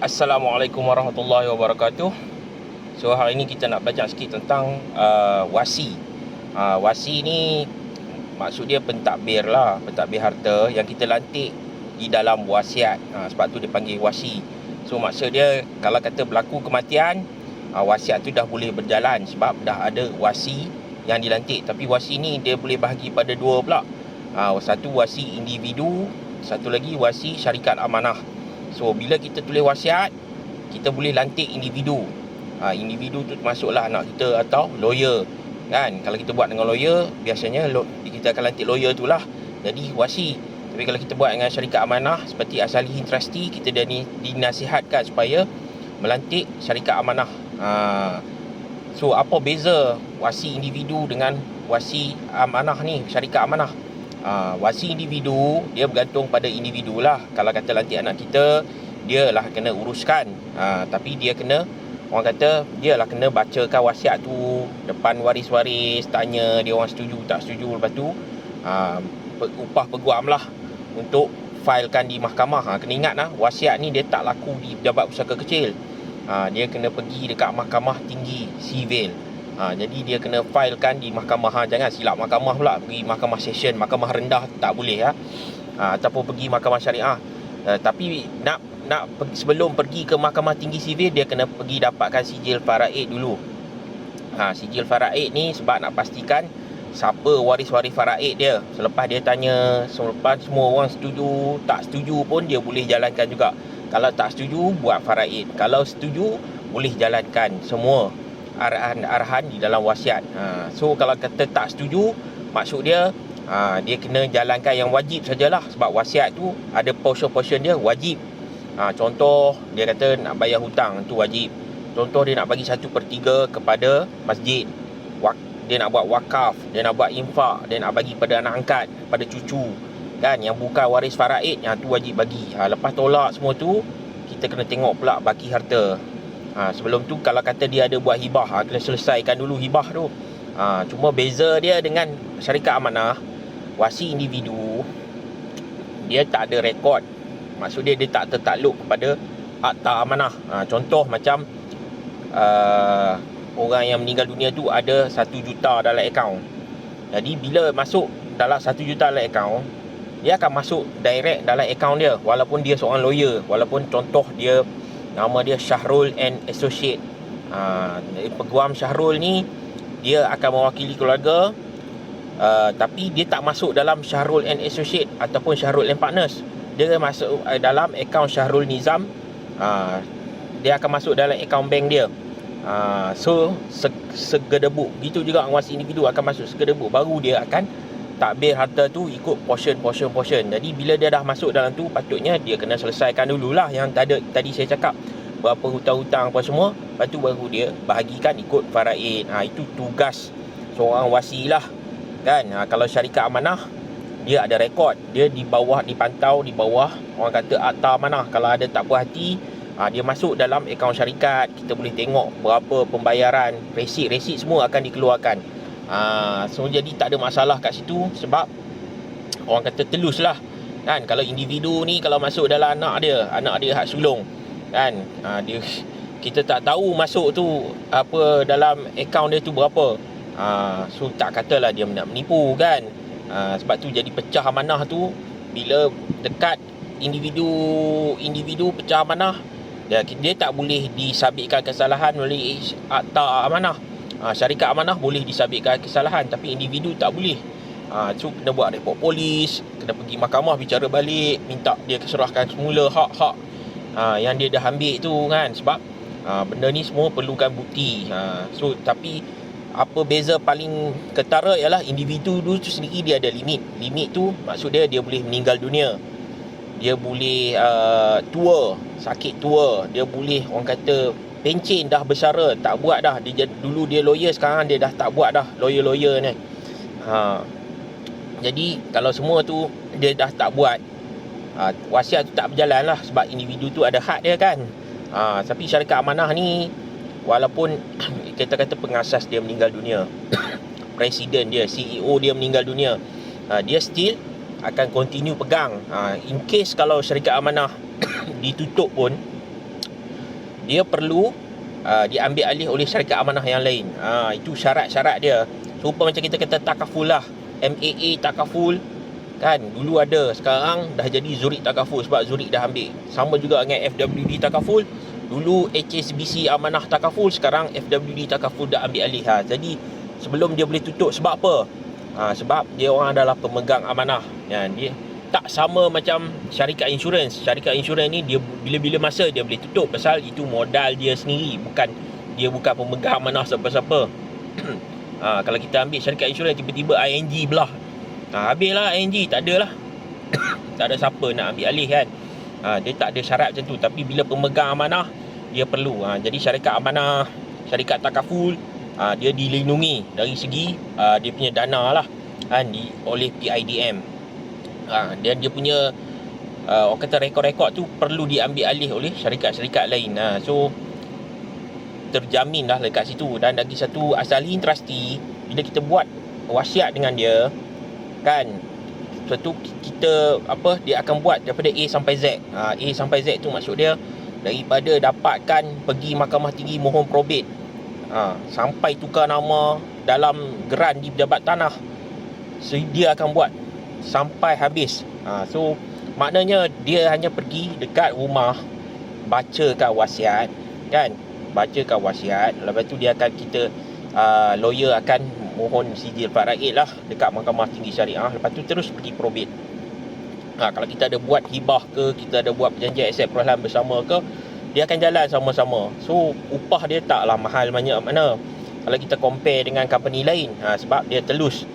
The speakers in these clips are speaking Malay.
Assalamualaikum warahmatullahi wabarakatuh. So hari ini kita nak belajar sikit tentang wasi. Wasi ni maksud dia pentadbir lah, pentadbir harta yang kita lantik di dalam wasiat. Sebab tu dia panggil wasi. So maksud dia kalau kata berlaku kematian, wasiat tu dah boleh berjalan sebab dah ada wasi yang dilantik. Tapi wasi ni dia boleh bahagi pada dua pula. Satu wasi individu, satu lagi wasi syarikat amanah. So bila kita tulis wasiat, kita boleh lantik individu. Individu tu termasuklah anak kita atau lawyer. Kan, kalau kita buat dengan lawyer, biasanya kita akan lantik lawyer tu lah jadi wasi. Tapi kalau kita buat dengan syarikat amanah seperti Asalihin Trustee, kita dah dinasihatkan supaya melantik syarikat amanah. So apa beza wasi individu dengan wasi amanah ni, syarikat amanah? Wasi individu dia bergantung pada individu lah. Kalau kata lantik anak kita, dia lah kena uruskan. Tapi dia kena, orang kata dia lah kena bacakan wasiat tu depan waris-waris, tanya dia orang setuju tak setuju. Lepas tu upah peguam lah untuk filekan di mahkamah. Kena ingat lah, wasiat ni dia tak laku di Pejabat Pusaka Kecil. Dia kena pergi dekat mahkamah tinggi sivil. Jadi dia kena filekan di mahkamah. Jangan silap mahkamah pula, pergi mahkamah session, mahkamah rendah tak boleh ataupun pergi mahkamah syariah. Tapi nak sebelum pergi ke mahkamah tinggi sivil, dia kena pergi dapatkan sijil faraid dulu. Sijil faraid ni sebab nak pastikan siapa waris-waris faraid dia. Selepas dia tanya, selepas semua orang setuju, tak setuju pun dia boleh jalankan juga. Kalau tak setuju, buat faraid. Kalau setuju, boleh jalankan semua arahan di dalam wasiat. So kalau kata tak setuju, maksud dia dia kena jalankan yang wajib sajalah. Sebab wasiat tu ada portion-portion dia wajib. Contoh dia kata nak bayar hutang, tu wajib. Contoh dia nak bagi 1/3 kepada masjid, dia nak buat wakaf, dia nak buat infak, dia nak bagi pada anak angkat, pada cucu, kan, yang bukan waris faraid, tu wajib bagi. Lepas tolak semua tu, kita kena tengok pula baki harta. Sebelum tu kalau kata dia ada buat hibah, kena selesaikan dulu hibah tu. Cuma beza dia dengan syarikat amanah, wasi individu, dia tak ada rekod. Maksud dia tak tertakluk kepada akta amanah. Contoh macam orang yang meninggal dunia tu ada 1 juta dalam akaun. Jadi bila masuk dalam 1 juta dalam akaun, dia akan masuk direct dalam akaun dia, walaupun dia seorang lawyer, walaupun contoh dia nama dia Syahrul and Associate. Peguam Syahrul ni dia akan mewakili keluarga, tapi dia tak masuk dalam Syahrul and Associate ataupun Syahrul and Partners. Dia masuk dalam akaun Syahrul Nizam. Dia akan masuk dalam akaun bank dia. So segedebuk. Gitu juga wasi individu akan masuk segedebuk, baru dia akan takbir harta tu ikut portion. Jadi bila dia dah masuk dalam tu, patutnya dia kena selesaikan dululah yang tadi saya cakap, berapa hutang-hutang apa semua. Lepas tu baru dia bahagikan ikut faraid. Itu tugas seorang wasi lah, kan. Kalau syarikat amanah, dia ada rekod, dia dipantau di bawah orang kata akta amanah. Kalau ada tak puas hati, dia masuk dalam akaun syarikat, kita boleh tengok berapa pembayaran, resit semua akan dikeluarkan. So jadi tak ada masalah kat situ, sebab orang kata telus lah, kan. Kalau individu ni, kalau masuk dalam anak dia hak sulung, kan, kita tak tahu masuk tu apa dalam akaun dia tu berapa. So tak katalah dia nak menipu, kan. Sebab tu jadi pecah amanah tu bila dekat individu pecah amanah, dia tak boleh disabitkan kesalahan melalui akta amanah. Syarikat amanah boleh disabitkan kesalahan, tapi individu tak boleh. So kena buat report polis, kena pergi mahkamah bicara balik, minta dia keserahkan semula hak-hak yang dia dah ambil tu, kan. Sebab benda ni semua perlukan bukti. So tapi apa beza paling ketara ialah individu tu sendiri dia ada limit. Limit tu maksud dia boleh meninggal dunia, dia boleh tua, sakit tua, dia boleh orang kata pencen dah bersara, tak buat dah. Dulu dia lawyer, sekarang dia dah tak buat dah lawyer ni. Jadi kalau semua tu dia dah tak buat, wasiat tu tak berjalan lah, sebab individu tu ada hak dia, kan. Tapi syarikat amanah ni, walaupun kita kata pengasas dia meninggal dunia, presiden dia, CEO dia meninggal dunia, dia still akan continue pegang. In case kalau syarikat amanah ditutup pun, dia perlu diambil alih oleh syarikat amanah yang lain. Itu syarat-syarat dia. Serupa macam kita kata takaful lah, MAA takaful kan, dulu ada, sekarang dah jadi Zurich takaful sebab Zurich dah ambil. Sama juga dengan FWD takaful, dulu HSBC amanah takaful, sekarang FWD takaful dah ambil alih. Jadi sebelum dia boleh tutup, sebab apa? Sebab dia orang adalah pemegang amanah. Dia tak sama macam syarikat insurans. Syarikat insurans ni dia bila-bila masa dia boleh tutup, pasal itu modal dia sendiri, dia bukan pemegang amanah siapa-siapa. Kalau kita ambil syarikat insurans, tiba-tiba ING belah, habislah ING, tak ada lah. Tak ada siapa nak ambil alih kan. Dia tak ada syarat macam tu. Tapi bila pemegang amanah, dia perlu. Jadi syarikat amanah, syarikat takaful, dia dilindungi dari segi dia punya dana lah kan, oleh PIDM. Dan dia punya orang kata rekod-rekod tu perlu diambil alih oleh syarikat-syarikat lain. So terjamin dah dekat situ. Dan lagi satu, asalin trustee, bila kita buat wasiat dengan dia kan, suatu kita dia akan buat daripada A sampai Z. A sampai Z tu maksud dia daripada dapatkan pergi mahkamah tinggi mohon probate, sampai tukar nama dalam geran di pejabat tanah, so dia akan buat sampai habis. So maknanya dia hanya pergi dekat rumah, bacakan wasiat kan, bacakan wasiat, lepas tu dia akan lawyer akan mohon sijil faraid lah dekat Mahkamah Tinggi Syariah, lepas tu terus pergi probate. Kalau kita ada buat hibah ke, kita ada buat perjanjian aset perolehan bersama ke, dia akan jalan sama-sama. So upah dia taklah mahal banyak mana kalau kita compare dengan company lain, sebab dia telus.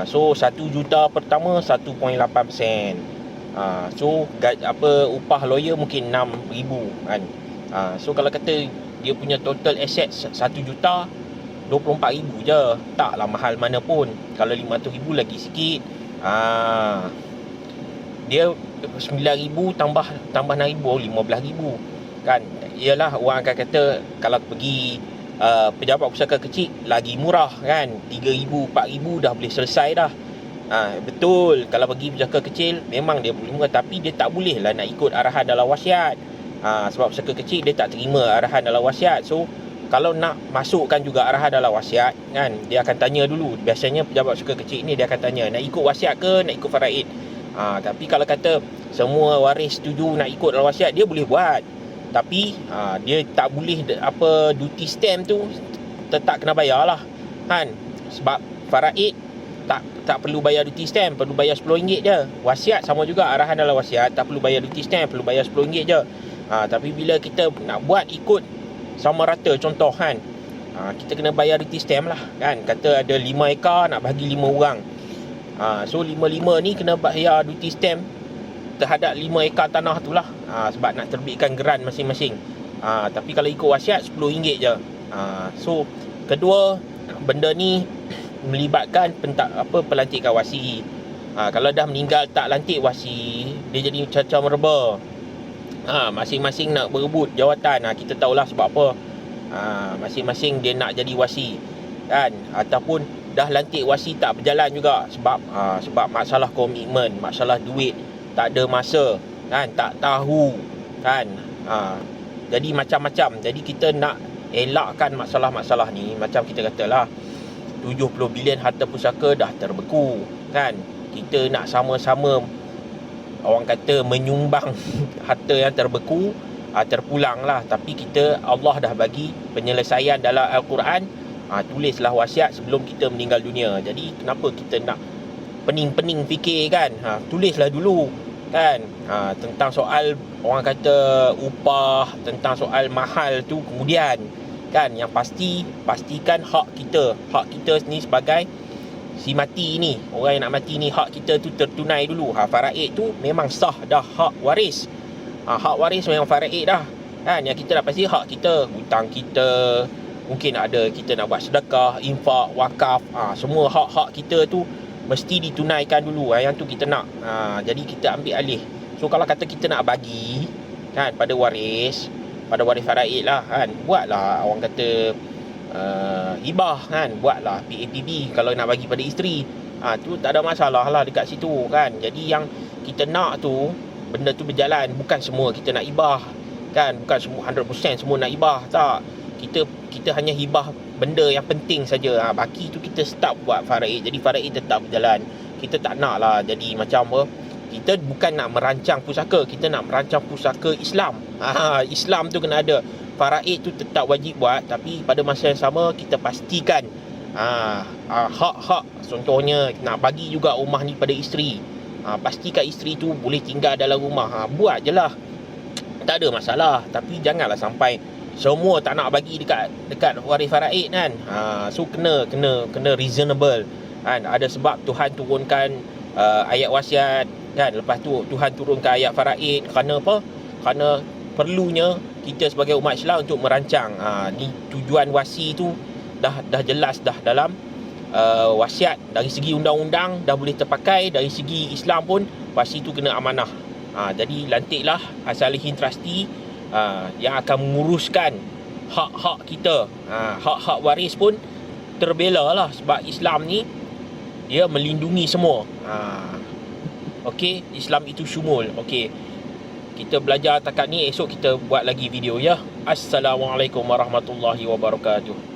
So 1 juta pertama 1.8%. So upah lawyer mungkin 6,000 kan. So kalau kata dia punya total asset 1 juta, 24,000 je, taklah mahal mana pun. Kalau 500,000 lagi sikit. Dia 9,000 tambah 6,000, 15,000 kan. Ialah orang akan kata kalau pergi pejabat pusaka kecil lagi murah kan, 3,000, 4,000 dah boleh selesai dah. Betul, kalau pergi pusaka kecil memang dia boleh murah, tapi dia tak boleh lah nak ikut arahan dalam wasiat. Sebab pusaka kecil dia tak terima arahan dalam wasiat. So kalau nak masukkan juga arahan dalam wasiat kan, dia akan tanya dulu. Biasanya pejabat pusaka kecil ni dia akan tanya, nak ikut wasiat ke nak ikut faraid. Tapi kalau kata semua waris setuju nak ikut dalam wasiat, dia boleh buat. Tapi dia tak boleh duty stamp tu tetap kena bayar lah kan. Sebab faraid tak perlu bayar duty stamp, perlu bayar RM10 je. Wasiat sama juga, arahan dalam wasiat tak perlu bayar duty stamp, perlu bayar RM10 je. Tapi bila kita nak buat ikut sama rata, contoh kan, kita kena bayar duty stamp lah kan. Kata ada 5 ekar nak bagi 5 orang, so 5 ni kena bayar duty stamp terhadap 5 ekar tanah tu lah, sebab nak terbitkan geran masing-masing. Tapi kalau ikut wasiat RM10 je. So kedua, benda ni melibatkan pelantikan wasi. Kalau dah meninggal tak lantik wasi, dia jadi cacah mereba. Masing-masing nak berebut jawatan. Kita tahulah sebab apa. Masing-masing dia nak jadi wasi kan, ataupun dah lantik wasi tak berjalan juga sebab masalah komitmen, masalah duit, tak ada masa kan, tak tahu kan. Jadi macam-macam. Jadi kita nak elakkan masalah-masalah ni. Macam kita katalah 70 bilion harta pusaka dah terbeku kan. Kita nak sama-sama orang kata menyumbang harta yang terbeku, terpulang lah. Tapi Allah dah bagi penyelesaian dalam Al-Quran. Tulislah wasiat sebelum kita meninggal dunia. Jadi kenapa kita nak pening-pening fikir kan? Tulislah dulu kan. Tentang soal orang kata upah, tentang soal mahal tu kemudian kan. Yang pastikan hak kita ni sebagai si mati ni, orang yang nak mati ni, hak kita tu tertunai dulu. Faraid tu memang sah dah, hak waris. Hak waris memang faraid dah kan. Yang kita nak pasti hak kita, hutang kita, mungkin ada kita nak buat sedekah, infak, wakaf, semua hak-hak kita tu mesti ditunaikan dulu. Yang tu kita nak. Jadi kita ambil alih. So kalau kata kita nak bagi kan pada waris faraid lah kan, buatlah orang kata hibah kan, buatlah PAPB kalau nak bagi pada isteri. Tu tak ada masalah lah dekat situ kan. Jadi yang kita nak tu, benda tu berjalan, bukan semua kita nak hibah kan, bukan semua 100% semua nak hibah, tak. Kita hanya hibah benda yang penting saja. Baki tu kita start buat faraid, jadi faraid tetap berjalan. Kita tak nak lah jadi macam apa, kita bukan nak merancang pusaka, kita nak merancang pusaka Islam. Islam tu kena ada. Faraid tu tetap wajib buat, tapi pada masa yang sama kita pastikan hak-hak, contohnya nak bagi juga rumah ni pada isteri. Pastikan isteri tu boleh tinggal dalam rumah. Buat je lah, tak ada masalah. Tapi janganlah sampai semua tak nak bagi dekat waris faraid kan. So kena reasonable kan. Ada sebab Tuhan turunkan ayat wasiat kan, lepas tu Tuhan turunkan ayat faraid. Kerana apa? Kerana perlunya kita sebagai umat Islam untuk merancang. Ni tujuan wasi tu dah jelas dah dalam wasiat. Dari segi undang-undang dah boleh terpakai, dari segi Islam pun wasi tu kena amanah. Jadi lantiklah Salihin Trustee yang akan menguruskan hak-hak kita. Hak-hak waris pun terbela lah, sebab Islam ni dia melindungi semua. Okey, Islam itu syumul. Okey, kita belajar takat ni, esok kita buat lagi video ya. Assalamualaikum warahmatullahi wabarakatuh.